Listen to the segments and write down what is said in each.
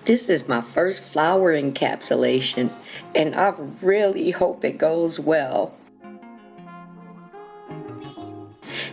This is my first flower encapsulation, and I really hope it goes well.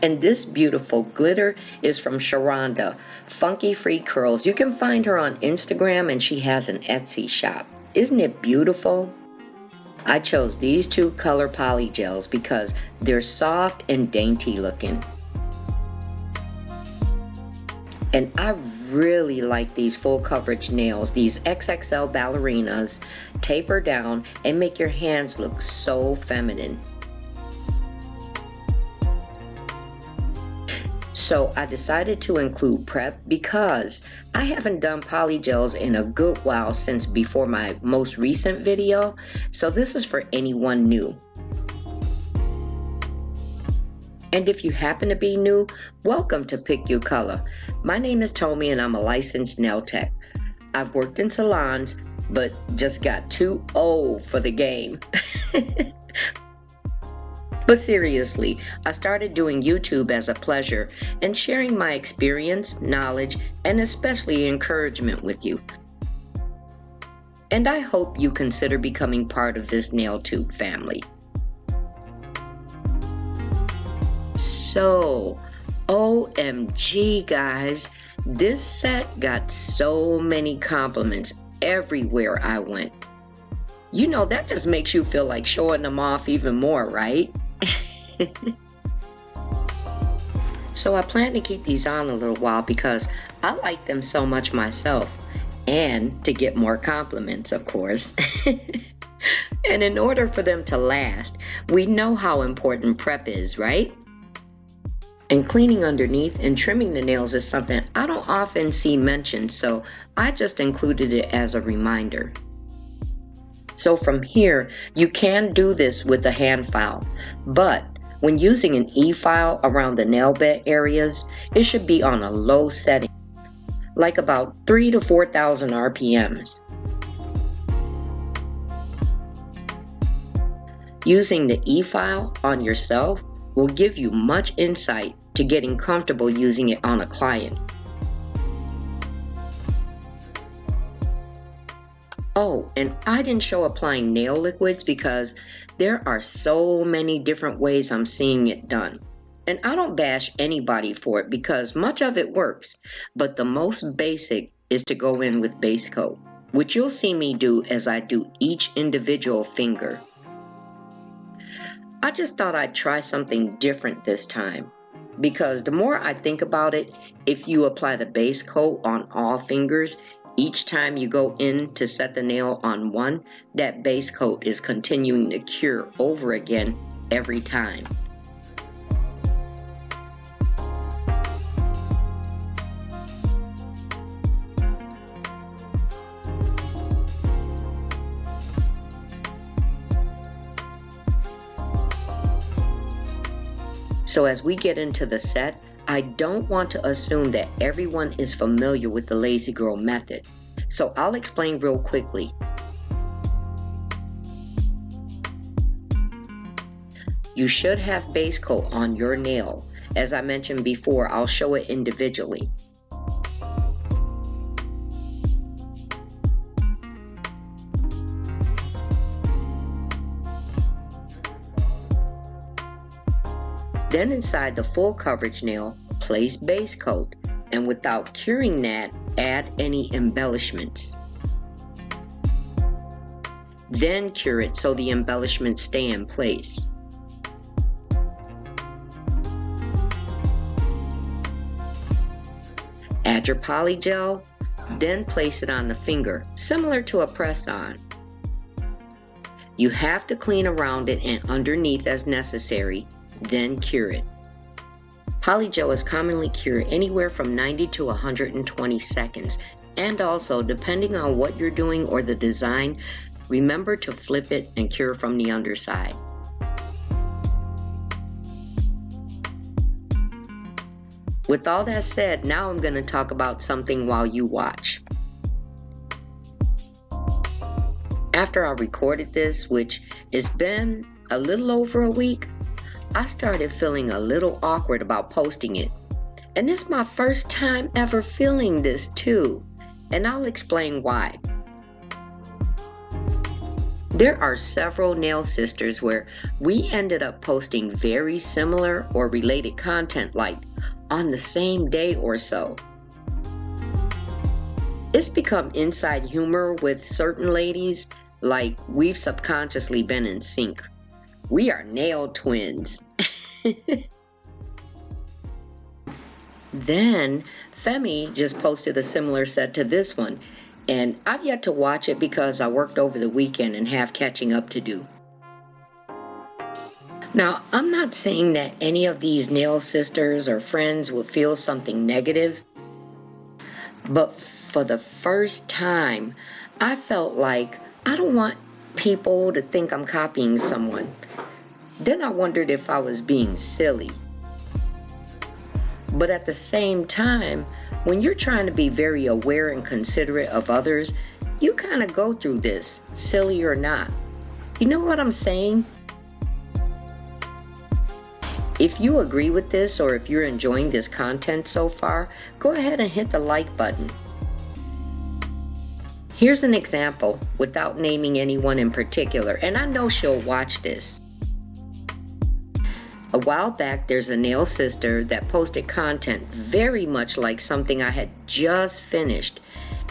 And this beautiful glitter is from Sharonda, Funky Free Curls. You can find her on Instagram, and she has an Etsy shop. Isn't it beautiful? I chose these two color polygels because they're soft and dainty looking. And I really like these full coverage nails. These XXL ballerinas taper down and make your hands look so feminine. So I decided to include prep because I haven't done polygels in a good while since before my most recent video. So this is for anyone new. And if you happen to be new, welcome to Pick Your Color. My name is Tommy and I'm a licensed nail tech. I've worked in salons, but just got too old for the game. But seriously, I started doing YouTube as a pleasure and sharing my experience, knowledge, and especially encouragement with you. And I hope you consider becoming part of this NailTube family. So, OMG guys, this set got so many compliments everywhere I went. You know, that just makes you feel like showing them off even more, right? So I plan to keep these on a little while because I like them so much myself, and to get more compliments, of course. And in order for them to last, we know how important prep is, right? And cleaning underneath and trimming the nails is something I don't often see mentioned, so I just included it as a reminder. So from here, you can do this with a hand file, but when using an e-file around the nail bed areas, it should be on a low setting, like about 3,000 to 4,000 RPMs. Using the e-file on yourself will give you much insight to getting comfortable using it on a client. Oh, and I didn't show applying nail liquids because there are so many different ways I'm seeing it done. And I don't bash anybody for it because much of it works, but the most basic is to go in with base coat, which you'll see me do as I do each individual finger. I just thought I'd try something different this time, because the more I think about it, if you apply the base coat on all fingers, each time you go in to set the nail on one, that base coat is continuing to cure over again every time. So as we get into the set, I don't want to assume that everyone is familiar with the Lazy Girl method, so I'll explain real quickly. You should have base coat on your nail. As I mentioned before, I'll show it individually. Then inside the full coverage nail, place base coat, and without curing that, add any embellishments. Then cure it so the embellishments stay in place. Add your polygel, then place it on the finger, similar to a press-on. You have to clean around it and underneath as necessary, then cure it. Polygel is commonly cured anywhere from 90 to 120 seconds, and also depending on what you're doing or the design, remember to flip it and cure from the underside. With all that said, now I'm going to talk about something while you watch. After I recorded this, which has been a little over a week, I started feeling a little awkward about posting it. And it's my first time ever feeling this too. and I'll explain why. There are several nail sisters where we ended up posting very similar or related content like on the same day or so. It's become inside humor with certain ladies, like we've subconsciously been in sync. We are nail twins. Then Femi just posted a similar set to this one, and I've yet to watch it because I worked over the weekend and have catching up to do. Now, I'm not saying that any of these nail sisters or friends will feel something negative, but for the first time, I felt like I don't want people to think I'm copying someone. Then I wondered if I was being silly. But at the same time, when you're trying to be very aware and considerate of others, you kind of go through this, silly or not. You know what I'm saying? If you agree with this or if you're enjoying this content so far, go ahead and hit the like button. Here's an example without naming anyone in particular, and I know she'll watch this. A while back, there's a nail sister that posted content very much like something I had just finished,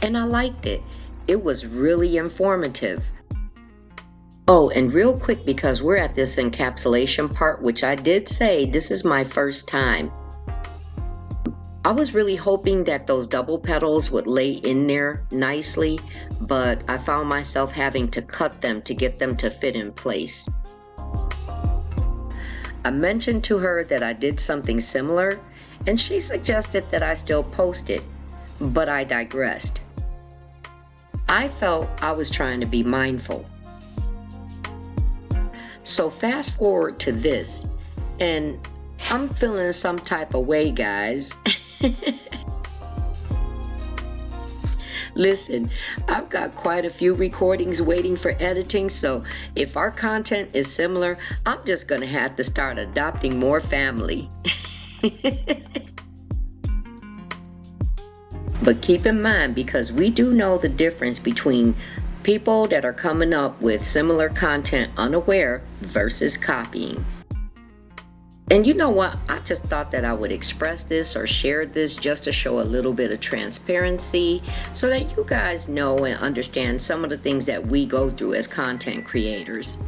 and I liked it. It was really informative. Oh, and real quick, because we're at this encapsulation part, which I did say this is my first time. I was really hoping that those double petals would lay in there nicely, but I found myself having to cut them to get them to fit in place. I mentioned to her that I did something similar, and she suggested that I still post it, but I digressed. I felt I was trying to be mindful. So fast forward to this, and I'm feeling some type of way, guys. Listen, I've got quite a few recordings waiting for editing, so if our content is similar, I'm just gonna have to start adopting more family. But keep in mind, because we do know the difference between people that are coming up with similar content unaware versus copying. And you know what? I just thought that I would express this or share this just to show a little bit of transparency so that you guys know and understand some of the things that we go through as content creators.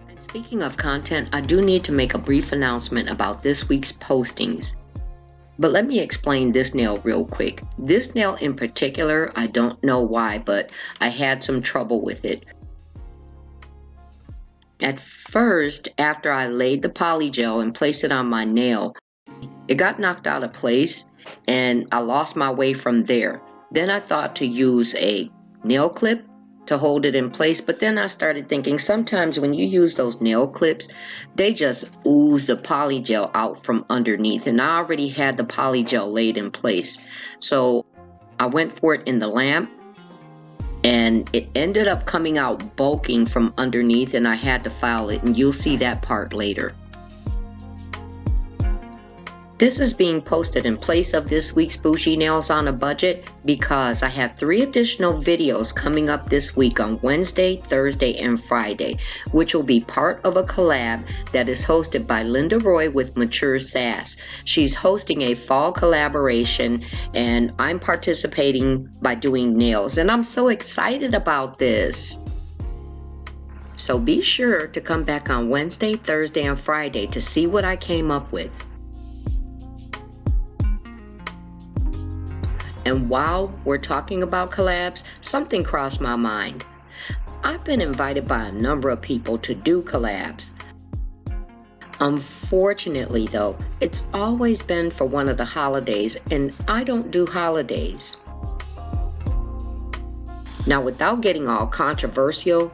And speaking of content, I do need to make a brief announcement about this week's postings. But let me explain this nail real quick. This nail in particular, I don't know why, but I had some trouble with it. At first, after I laid the polygel and placed it on my nail, it got knocked out of place and I lost my way from there. Then I thought to use a nail clip to hold it in place, but then I started thinking sometimes when you use those nail clips, they just ooze the polygel out from underneath, and I already had the polygel laid in place. So I went for it in the lamp, and it ended up coming out bulking from underneath, and I had to file it, and you'll see that part later. This is being posted in place of this week's Bougie Nails on a Budget because I have 3 additional videos coming up this week on Wednesday, Thursday, and Friday, which will be part of a collab that is hosted by Linda Roy with Mature Sass. She's hosting a fall collaboration and I'm participating by doing nails, and I'm so excited about this. So be sure to come back on Wednesday, Thursday, and Friday to see what I came up with. And while we're talking about collabs, something crossed my mind. I've been invited by a number of people to do collabs. Unfortunately though, it's always been for one of the holidays, and I don't do holidays. Now, without getting all controversial,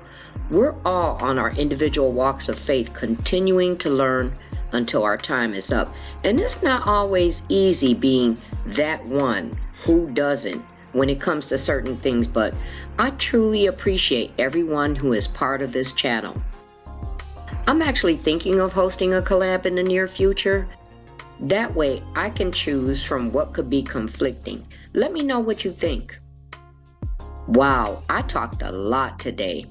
we're all on our individual walks of faith continuing to learn until our time is up. And it's not always easy being that one who doesn't when it comes to certain things, but I truly appreciate everyone who is part of this channel. I'm actually thinking of hosting a collab in the near future. That way I can choose from what could be conflicting. Let me know what you think. Wow, I talked a lot today.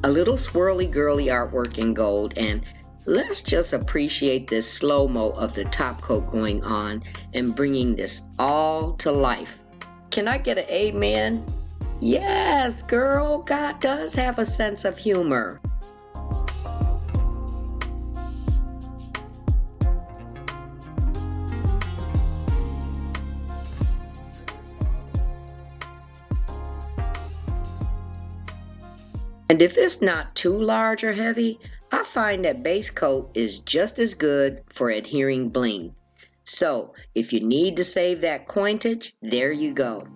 A little swirly girly artwork in gold, and let's just appreciate this slow-mo of the top coat going on and bringing this all to life. Can I get an amen? Yes, girl, God does have a sense of humor. And if it's not too large or heavy, I find that base coat is just as good for adhering bling. So if you need to save that coinage, there you go.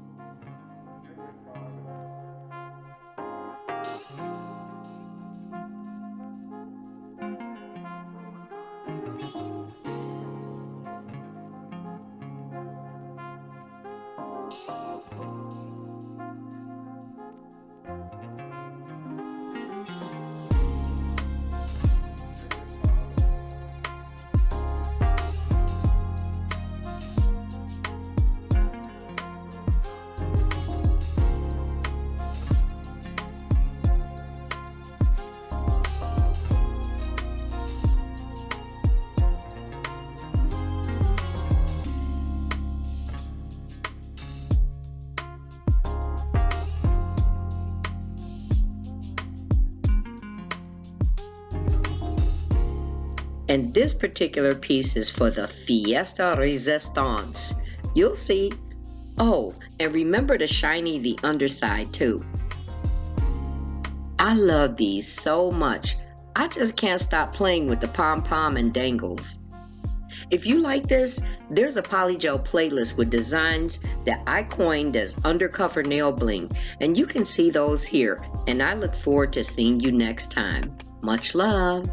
And this particular piece is for the Fiesta Resistance. You'll see. Oh, and remember to shiny the underside too. I love these so much. I just can't stop playing with the pom-pom and dangles. If you like this, there's a Polygel playlist with designs that I coined as undercover nail bling, and you can see those here, and I look forward to seeing you next time. Much love.